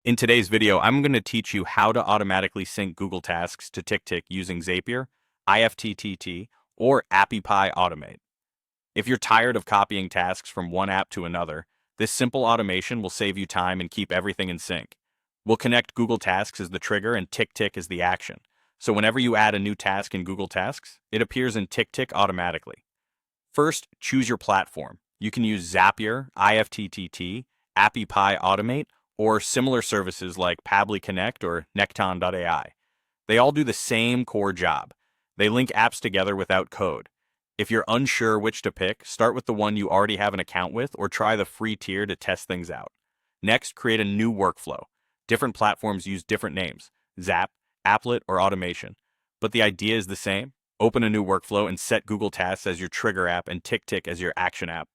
In today's video, I'm going to teach you how to automatically sync Google Tasks to Ticktick using Zapier, IFTTT, or AppyPie Automate. If you're tired of copying tasks from one app to another, this simple automation will save you time and keep everything in sync. We'll connect Google Tasks as the trigger and Ticktick as the action. So whenever you add a new task in Google Tasks, it appears in Ticktick automatically. First, choose your platform. You can use Zapier, IFTTT, AppyPie Automate, or similar services like Pabbly Connect or Necton.ai. They all do the same core job. They link apps together without code. If you're unsure which to pick, start with the one you already have an account with or try the free tier to test things out. Next, create a new workflow. Different platforms use different names, Zap, Applet, or Automation. But the idea is the same. Open a new workflow and set Google Tasks as your trigger app and Ticktick as your action app.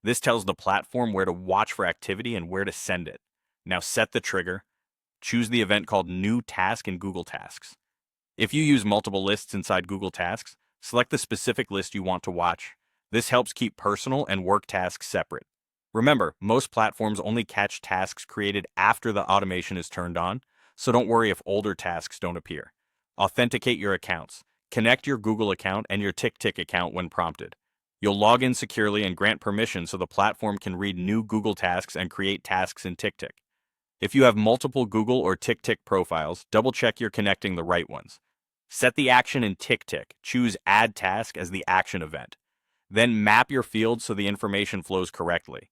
This tells the platform where to watch for activity and where to send it. Now set the trigger. Choose the event called New Task in Google Tasks. If you use multiple lists inside Google Tasks, select the specific list you want to watch. This helps keep personal and work tasks separate. Remember, most platforms only catch tasks created after the automation is turned on, so don't worry if older tasks don't appear. Authenticate your accounts. Connect your Google account and your Ticktick account when prompted. You'll log in securely and grant permission so the platform can read new Google tasks and create tasks in Ticktick. If you have multiple Google or Ticktick profiles, double-check you're connecting the right ones. Set the action in Ticktick. Choose Add Task as the action event. Then map your fields so the information flows correctly.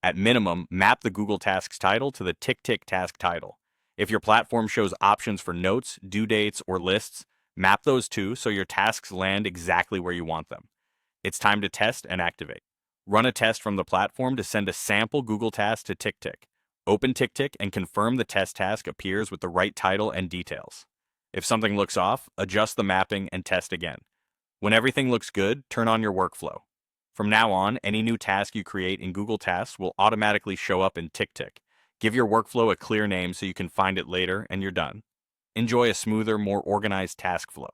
At minimum, map the Google Tasks title to the Ticktick task title. If your platform shows options for notes, due dates, or lists, map those too so your tasks land exactly where you want them. It's time to test and activate. Run a test from the platform to send a sample Google task to Ticktick. Open Ticktick and confirm the test task appears with the right title and details. If something looks off, adjust the mapping and test again. When everything looks good, turn on your workflow. From now on, any new task you create in Google Tasks will automatically show up in Ticktick. Give your workflow a clear name so you can find it later and you're done. Enjoy a smoother, more organized task flow.